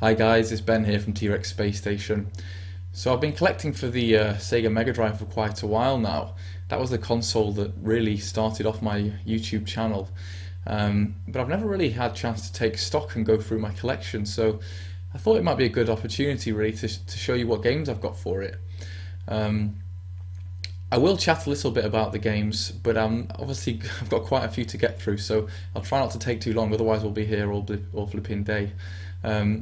Hi guys, it's Ben here from T-Rex Space Station. So I've been collecting for the Sega Mega Drive for quite a while now. That was the console that really started off my YouTube channel. But I've never really had a chance to take stock and go through my collection, so I thought it might be a good opportunity really to show you what games I've got for it. I will chat a little bit about the games, but obviously I've got quite a few to get through, so I'll try not to take too long, otherwise we'll be here all flipping day.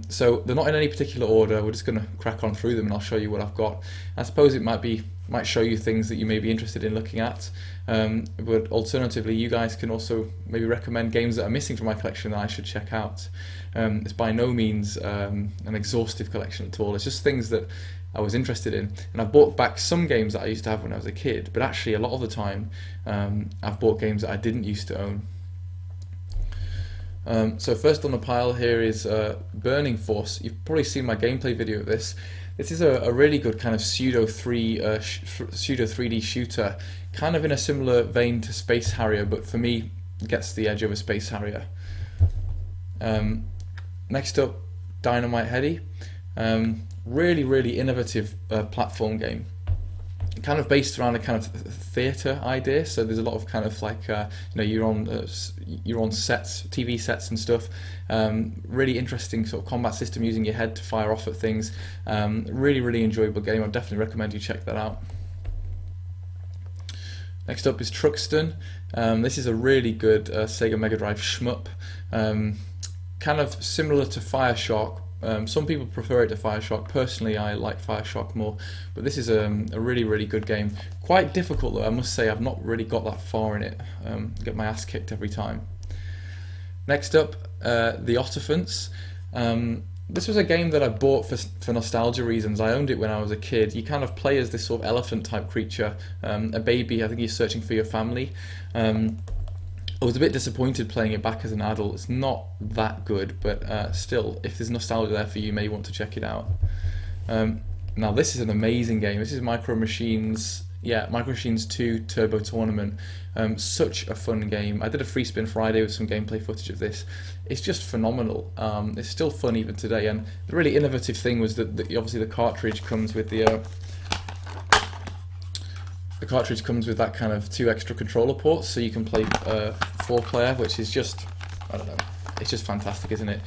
So they're not in any particular order, we're just going to crack on through them and I'll show you what I've got. I suppose it might show you things that you may be interested in looking at, but alternatively you guys can also maybe recommend games that are missing from my collection that I should check out. It's by no means an exhaustive collection at all, it's just things that I was interested in, and I've bought back some games that I used to have when I was a kid, but actually a lot of the time I've bought games that I didn't used to own. So first on the pile here is Burning Force. You've probably seen my gameplay video of this. This is a really good kind of pseudo 3D shooter, kind of in a similar vein to Space Harrier, but for me it gets the edge over Space Harrier. Next up, Dynamite Headdy. Really innovative platform game, kind of based around a kind of theatre idea. So there's a lot of kind of like you're on sets, TV sets and stuff. Really interesting sort of combat system using your head to fire off at things. Really enjoyable game. I'd definitely recommend you check that out. Next up is Truxton. This is a really good Sega Mega Drive shmup, kind of similar to Fireshark. Some people prefer it to Fireshark. Personally, I like Fireshark more, but this is a really good game. Quite difficult though, I must say. I've not really got that far in it. Get my ass kicked every time. Next up, The Ottophants. This was a game that I bought for nostalgia reasons. I owned it when I was a kid. You kind of play as this sort of elephant type creature, a baby. I think you're searching for your family. I was a bit disappointed playing it back as an adult. It's not that good, but still, if there's nostalgia there for you, you may want to check it out. Now this is an amazing game. This is Micro Machines 2 Turbo Tournament. Such a fun game. I did a free spin Friday with some gameplay footage of this. It's just phenomenal. It's still fun even today, and the really innovative thing was that obviously the cartridge comes with that kind of 2 extra controller ports, so you can play 4-player, which is just, I don't know, it's just fantastic, isn't it?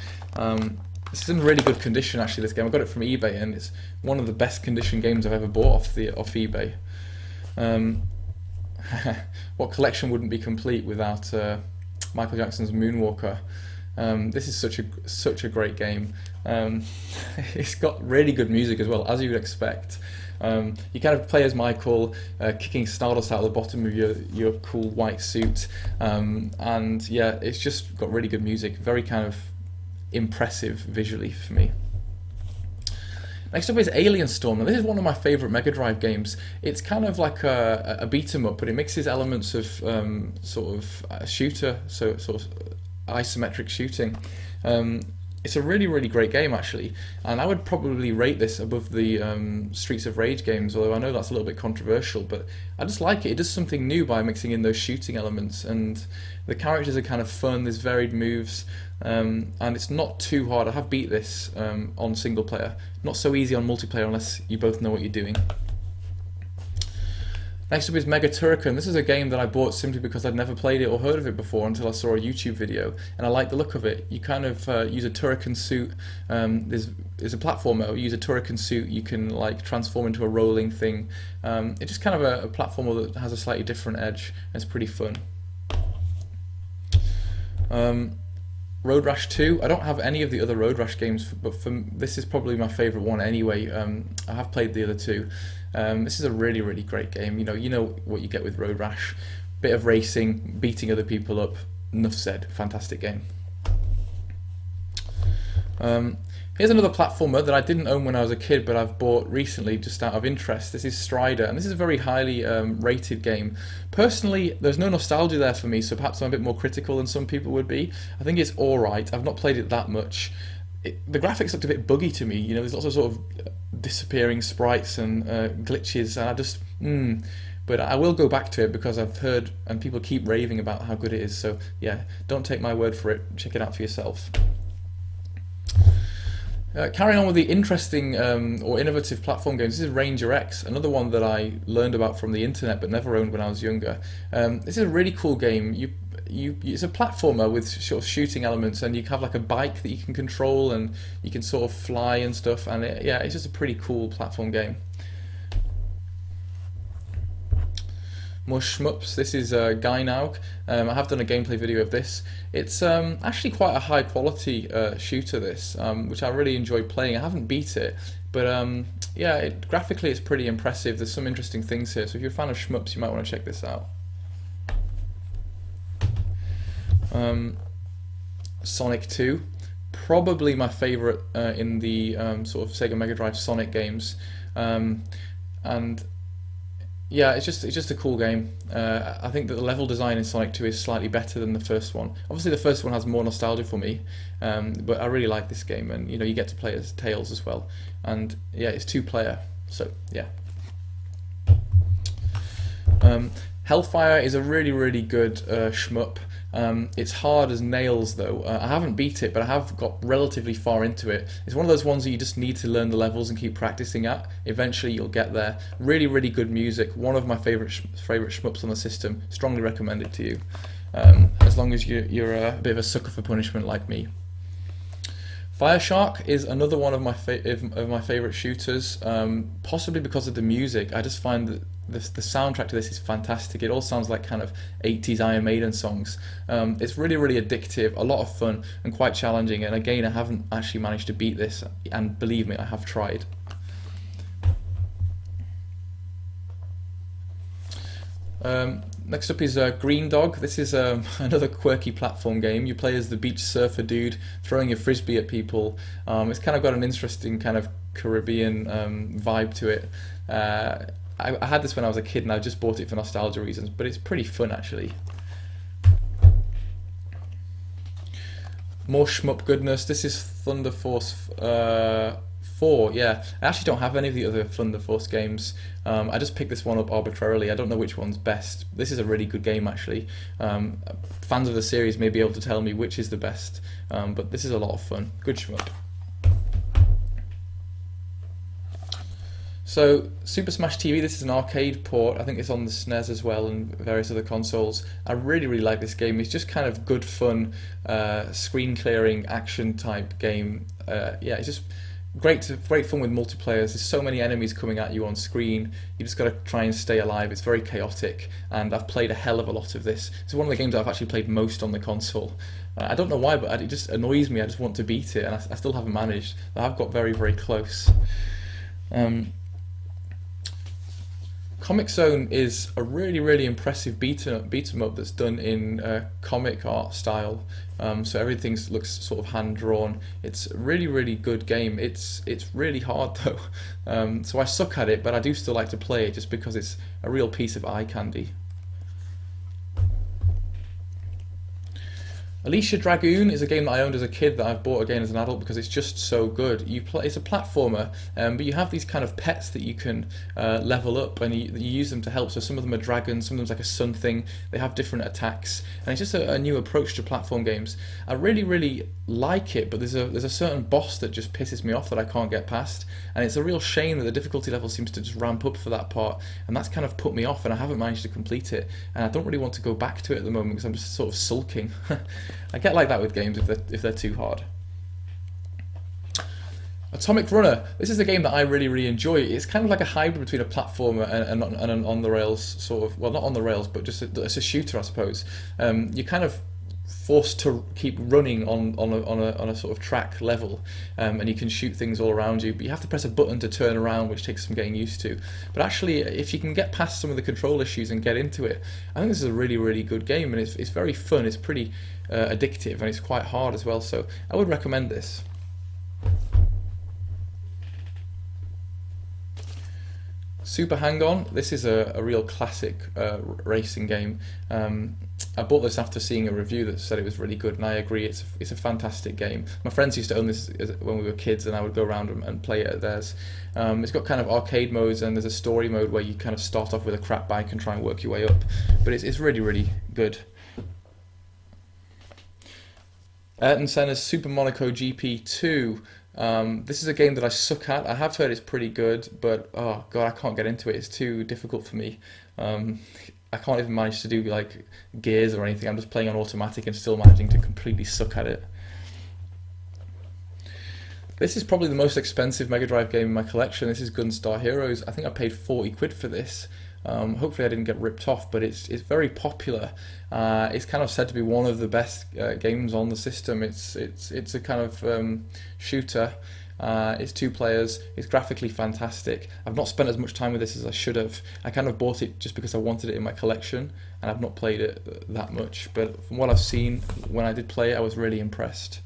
This is in really good condition actually, this game. I got it from eBay and it's one of the best condition games I've ever bought off eBay. What collection wouldn't be complete without Michael Jackson's Moonwalker? This is such a great game. It's got really good music as well, as you would expect. You kind of play as Michael, kicking Stardust out of the bottom of your cool white suit, and yeah, it's just got really good music, very kind of impressive visually for me. Next up is Alien Storm. Now this is one of my favourite Mega Drive games. It's kind of like a beat 'em up, but it mixes elements of sort of a shooter, so sort of isometric shooting. It's a really great game actually, and I would probably rate this above the Streets of Rage games, although I know that's a little bit controversial, but I just like it. It does something new by mixing in those shooting elements, and the characters are kind of fun, there's varied moves, and it's not too hard. I have beat this on single player, not so easy on multiplayer unless you both know what you're doing. Next up is Mega Turrican. This is a game that I bought simply because I'd never played it or heard of it before until I saw a YouTube video, and I like the look of it. You kind of use a Turrican suit. There's a platformer. You use a Turrican suit. You can like transform into a rolling thing. It's just kind of a platformer that has a slightly different edge. And it's pretty fun. Road Rash 2. I don't have any of the other Road Rash games, but this is probably my favourite one anyway. I have played the other two. This is a really great game. You know what you get with Road Rash. Bit of racing, beating other people up. Enough said. Fantastic game. Here's another platformer that I didn't own when I was a kid, but I've bought recently just out of interest. This is Strider, and this is a very highly rated game. Personally, there's no nostalgia there for me, so perhaps I'm a bit more critical than some people would be. I think it's alright. I've not played it that much. The graphics looked a bit buggy to me. There's lots of sort of disappearing sprites and glitches, and I just but I will go back to it because I've heard and people keep raving about how good it is. So yeah, don't take my word for it. Check it out for yourself. Carrying on with the interesting or innovative platform games, this is Ranger X, another one that I learned about from the internet but never owned when I was younger. This is a really cool game. It's a platformer with sort of shooting elements, and you have like a bike that you can control, and you can sort of fly and stuff. And yeah, it's just a pretty cool platform game. More shmups. This is Guy Nauk. I have done a gameplay video of this. It's actually quite a high quality shooter, this, which I really enjoy playing. I haven't beat it, but yeah, graphically it's pretty impressive. There's some interesting things here, so if you're a fan of shmups, you might want to check this out. Sonic 2, probably my favourite in the sort of Sega Mega Drive Sonic games, and yeah, it's just a cool game. I think that the level design in Sonic 2 is slightly better than the first one. Obviously, the first one has more nostalgia for me, but I really like this game, and you know, you get to play as Tails as well, and yeah, it's 2-player, so yeah. Hellfire is a really good shmup. It's hard as nails though. I haven't beat it, but I have got relatively far into it. It's one of those ones that you just need to learn the levels and keep practicing at. Eventually you'll get there. Really good music. One of my favourite shmups on the system. Strongly recommend it to you. As long as you're a bit of a sucker for punishment like me. Fireshark is another one of my favourite shooters, possibly because of the music. I just find that the soundtrack to this is fantastic. It all sounds like kind of 80s Iron Maiden songs. It's really addictive, a lot of fun, and quite challenging. And again, I haven't actually managed to beat this, and believe me, I have tried. Next up is Green Dog. This is another quirky platform game. You play as the beach surfer dude throwing a frisbee at people. It's kind of got an interesting kind of Caribbean vibe to it. I had this when I was a kid, and I just bought it for nostalgia reasons, but it's pretty fun actually. More shmup goodness. This is Thunder Force 4, yeah. I actually don't have any of the other Thunder Force games. I just picked this one up arbitrarily. I don't know which one's best. This is a really good game actually. Fans of the series may be able to tell me which is the best, but this is a lot of fun. Good shmup. So, Super Smash TV, this is an arcade port. I think it's on the SNES as well and various other consoles. I really like this game. It's just kind of good fun, screen clearing action type game. Yeah, it's just great fun with multiplayer. There's so many enemies coming at you on screen. You just got to try and stay alive. It's very chaotic, and I've played a hell of a lot of this. It's one of the games that I've actually played most on the console. I don't know why, but it just annoys me. I just want to beat it, and I still haven't managed. I've got very close. Comic Zone is a really impressive beat 'em up that's done in comic art style. So everything looks sort of hand drawn. It's a really good game. It's really hard though. So I suck at it, but I do still like to play it just because it's a real piece of eye candy. Alicia Dragoon is a game that I owned as a kid that I've bought again as an adult because it's just so good. It's a platformer, but you have these kind of pets that you can level up, and you use them to help. So some of them are dragons, some of them's like a sun thing. They have different attacks, and it's just a new approach to platform games. I really like it, but there's a certain boss that just pisses me off that I can't get past, and it's a real shame that the difficulty level seems to just ramp up for that part, and that's kind of put me off, and I haven't managed to complete it, and I don't really want to go back to it at the moment because I'm just sort of sulking. I get like that with games if they're too hard. Atomic Runner. This is a game that I really enjoy. It's kind of like a hybrid between a platformer and an on the rails sort of, well, not on the rails, but just it's a shooter, I suppose. You're kind of forced to keep running on a sort of track level, and you can shoot things all around you, but you have to press a button to turn around, which takes some getting used to. But actually, if you can get past some of the control issues and get into it, I think this is a really good game, and it's very fun. It's pretty addictive, and it's quite hard as well, so I would recommend this. Super Hang-On. This is a real classic racing game. I bought this after seeing a review that said it was really good, and I agree. It's a fantastic game. My friends used to own this when we were kids, and I would go around and play it at theirs. It's got kind of arcade modes, and there's a story mode where you kind of start off with a crap bike and try and work your way up. But it's really good. Ayrton Senna's Super Monaco GP2. This is a game that I suck at. I have heard it's pretty good, but oh god, I can't get into it. It's too difficult for me. Um, I can't even manage to do like gears or anything. I'm just playing on automatic and still managing to completely suck at it. This is probably the most expensive Mega Drive game in my collection. This is Gunstar Heroes. I think I paid 40 quid for this. Hopefully I didn't get ripped off, but it's very popular. It's kind of said to be one of the best games on the system. It's a kind of shooter. It's two players. It's graphically fantastic. I've not spent as much time with this as I should have. I kind of bought it just because I wanted it in my collection, and I've not played it that much. But from what I've seen, when I did play it, I was really impressed.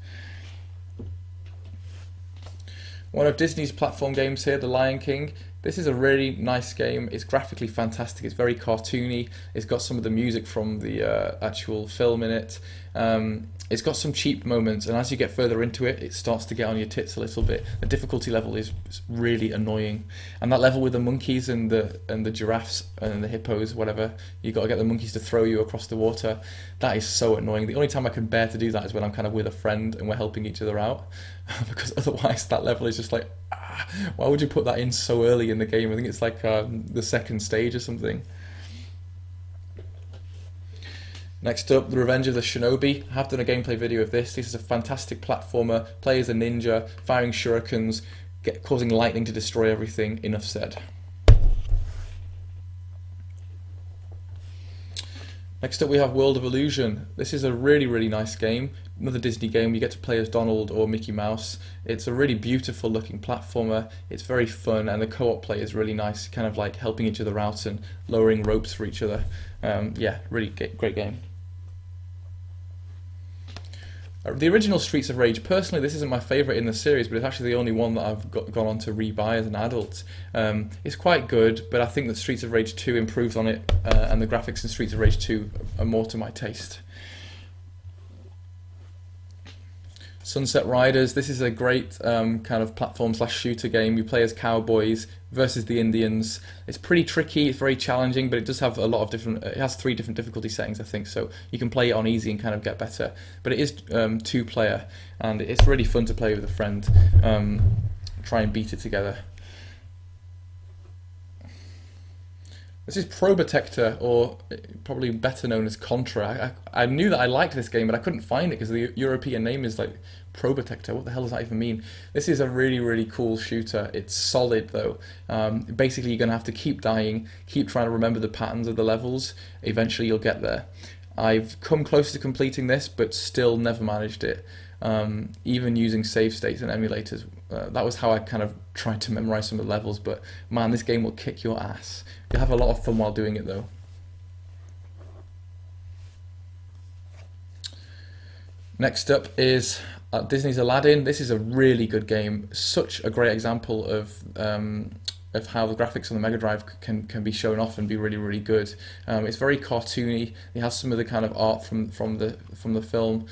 One of Disney's platform games here, The Lion King. This is a really nice game. It's graphically fantastic. It's very cartoony. It's got some of the music from the actual film in it. It's got some cheap moments, and as you get further into it, it starts to get on your tits a little bit. The difficulty level is really annoying, and that level with the monkeys and the giraffes and the hippos, whatever, you got to get the monkeys to throw you across the water. That is so annoying. The only time I can bear to do that is when I'm kind of with a friend and we're helping each other out, because otherwise that level is just like, why would you put that in so early in the game? I think it's like the second stage or something. Next up, The Revenge of the Shinobi. I have done a gameplay video of this. This is a fantastic platformer. Play as a ninja, firing shurikens, causing lightning to destroy everything. Enough said. Next up we have World of Illusion. This is a really nice game. Another Disney game. You get to play as Donald or Mickey Mouse. It's a really beautiful looking platformer. It's very fun, and the co-op play is really nice, kind of like helping each other out and lowering ropes for each other. Yeah, really great game. The original Streets of Rage, personally this isn't my favourite in the series, but it's actually the only one that I've gone on to rebuy as an adult. It's quite good, but I think that Streets of Rage 2 improves on it, and the graphics in Streets of Rage 2 are more to my taste. Sunset Riders, this is a great kind of platform / shooter game. You play as cowboys versus the Indians. It's pretty tricky, it's very challenging, but it does have a lot of different, it has 3 different difficulty settings I think, so you can play it on easy and kind of get better. But it is 2-player, and it's really fun to play with a friend. Try and beat it together. This is Probotector, or probably better known as Contra. I knew that I liked this game, but I couldn't find it because the European name is like Probotector. What the hell does that even mean? This is a really cool shooter. It's solid though. Basically, you're going to have to keep dying, keep trying to remember the patterns of the levels. Eventually, you'll get there. I've come close to completing this, but still never managed it. Even using save states and emulators. That was how I kind of tried to memorize some of the levels, but man, this game will kick your ass. You'll have a lot of fun while doing it though. Next up is Disney's Aladdin. This is a really good game. Such a great example of how the graphics on the Mega Drive can be shown off and be really good. It's very cartoony. It has some of the kind of art from the film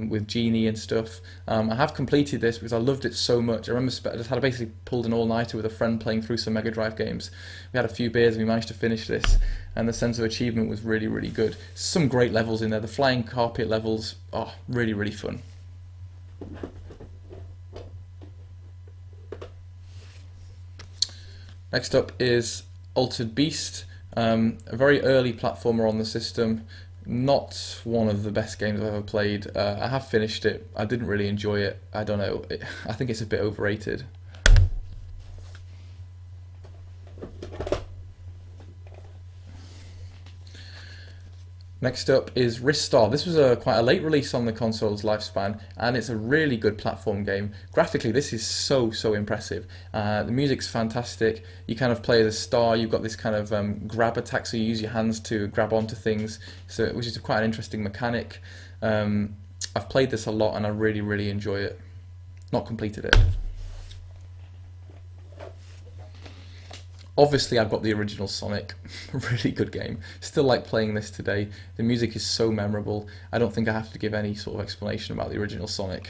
with Genie and stuff. I have completed this because I loved it so much. I remember I just had basically pulled an all-nighter with a friend playing through some Mega Drive games. We had a few beers and we managed to finish this, and the sense of achievement was really good. Some great levels in there. The flying carpet levels are really fun. Next up is Altered Beast, a very early platformer on the system. Not one of the best games I've ever played. I have finished it. I didn't really enjoy it. I don't know. I think it's a bit overrated. Next up is Ristar. This was quite a late release on the console's lifespan, and it's a really good platform game. Graphically, this is so impressive. The music's fantastic. You kind of play as a star. You've got this kind of grab attack, so you use your hands to grab onto things, which is quite an interesting mechanic. I've played this a lot, and I really enjoy it. Not completed it. Obviously, I've got the original Sonic. Really good game. Still like playing this today. The music is so memorable. I don't think I have to give any sort of explanation about the original Sonic.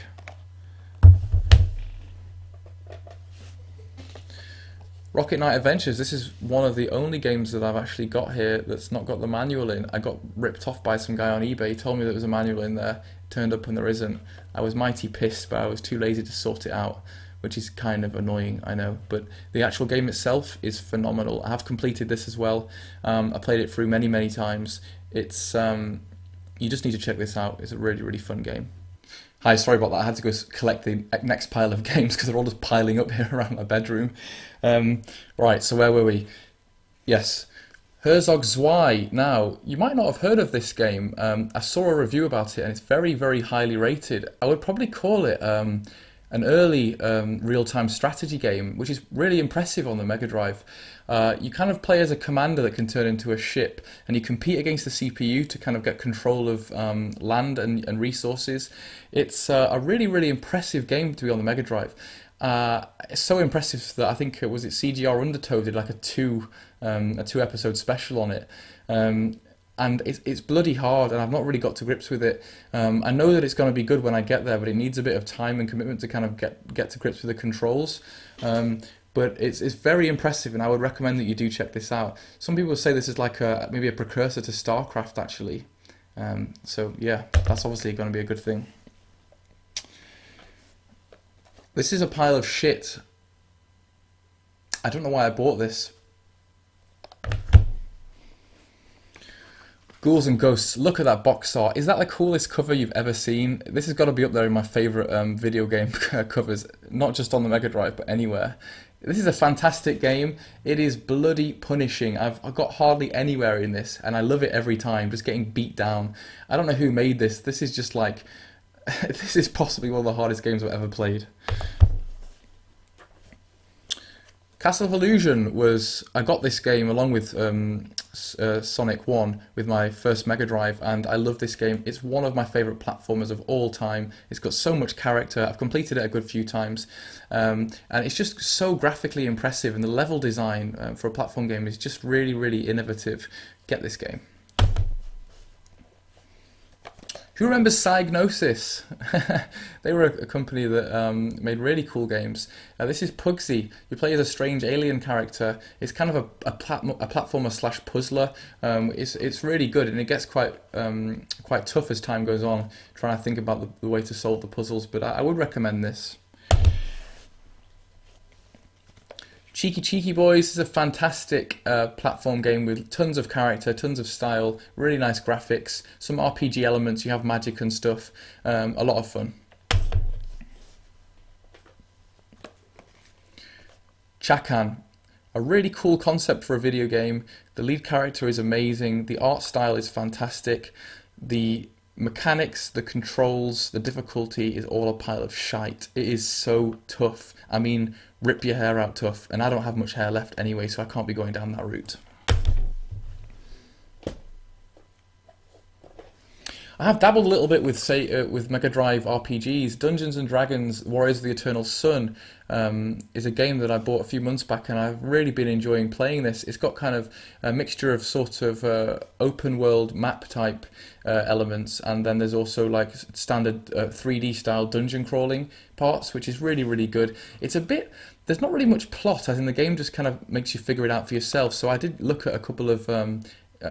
Rocket Knight Adventures. This is one of the only games that I've actually got here that's not got the manual in. I got ripped off by some guy on eBay. He told me there was a manual in there. It turned up and there isn't. I was mighty pissed, but I was too lazy to sort it out. which is kind of annoying, I know. But the actual game itself is phenomenal. I have completed this as well. I played it through many, many times. It's you just need to check this out. It's a really, really fun game. Hi, sorry about that. I had to go collect the next pile of games because they're all just piling up here around my bedroom. Right, so where were we? Yes. Herzog Zwei. Now, you might not have heard of this game. I saw a review about it and it's very, very highly rated. I would probably call it an early real-time strategy game, which is really impressive on the Mega Drive. You kind of play as a commander that can turn into a ship, and you compete against the CPU to kind of get control of land and resources. It's a really, really impressive game to be on the Mega Drive. It's so impressive that I think CGR Undertow did like a two episode special on it. And it's bloody hard, and I've not really got to grips with it. I know that it's going to be good when I get there, but it needs a bit of time and commitment to kind of get to grips with the controls. But it's very impressive, and I would recommend that you do check this out. Some people say this is like maybe a precursor to StarCraft, actually. So yeah, that's obviously going to be a good thing. This is a pile of shit. I don't know why I bought this. Ghouls and Ghosts. Look at that box art. Is that the coolest cover you've ever seen? This has got to be up there in my favourite video game covers, not just on the Mega Drive, but anywhere. This is a fantastic game. It is bloody punishing. I've got hardly anywhere in this, and I love it every time, just getting beat down. I don't know who made this. This is just like... this is possibly one of the hardest games I've ever played. Castle of Illusion was... I got this game along with Sonic 1 with my first Mega Drive, and I love this game. It's one of my favourite platformers of all time. It's got so much character. I've completed it a good few times, and it's just so graphically impressive, and the level design for a platform game is just really, really innovative. Get this game. Who remembers Psygnosis? They were a company that made really cool games. This is Pugsy. You play as a strange alien character. It's kind of a platformer slash puzzler. It's really good, and it gets quite tough as time goes on, trying to think about the way to solve the puzzles, but I would recommend this. Cheeky Cheeky Boys is a fantastic platform game with tons of character, tons of style, really nice graphics, some RPG elements, you have magic and stuff, a lot of fun. Chakan, a really cool concept for a video game. The lead character is amazing, the art style is fantastic, the mechanics, the controls, the difficulty is all a pile of shite. It is so tough. I mean, rip your hair out tough, and I don't have much hair left anyway, so I can't be going down that route. I have dabbled a little bit with, with Mega Drive RPGs. Dungeons and Dragons: Warriors of the Eternal Sun is a game that I bought a few months back, and I've really been enjoying playing this. It's got kind of a mixture of sort of open world map type elements, and then there's also like standard 3D style dungeon crawling parts, which is really, really good. It's a bit... There's not really much plot, as in the game just kind of makes you figure it out for yourself. So I did look at a couple of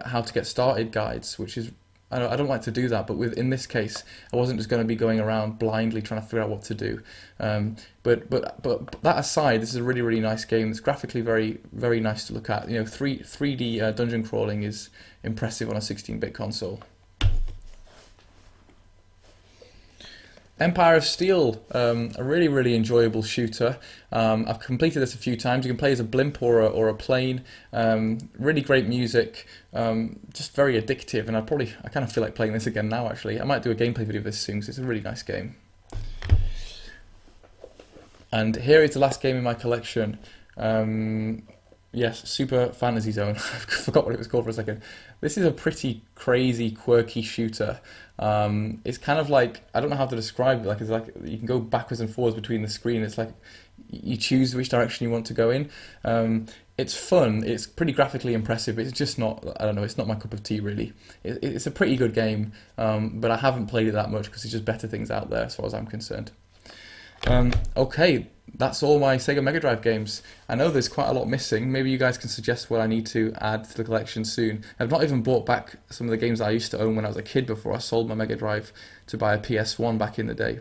how to get started guides, which is... I don't like to do that, but in this case, I wasn't just going to be going around blindly trying to figure out what to do. But that aside, this is a really, really nice game. It's graphically very, very nice to look at. You know, 3D dungeon crawling is impressive on a 16-bit console. Empire of Steel, a really, really enjoyable shooter. I've completed this a few times. You can play as a blimp or a plane. Really great music, just very addictive, and I kind of feel like playing this again now, actually. I might do a gameplay video of this soon, because it's a really nice game. And here is the last game in my collection. Yes, Super Fantasy Zone. I forgot what it was called for a second. This is a pretty crazy, quirky shooter. It's kind of like, I don't know how to describe it. It's like you can go backwards and forwards between the screen. It's like you choose which direction you want to go in. It's fun. It's pretty graphically impressive. It's just not, I don't know, it's not my cup of tea, really. It's a pretty good game, but I haven't played it that much because there's just better things out there as far as I'm concerned. Okay, that's all my Sega Mega Drive games. I know there's quite a lot missing. Maybe you guys can suggest what I need to add to the collection soon. I've not even brought back some of the games I used to own when I was a kid before I sold my Mega Drive to buy a PS1 back in the day.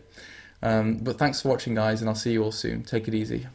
But thanks for watching, guys, and I'll see you all soon. Take it easy.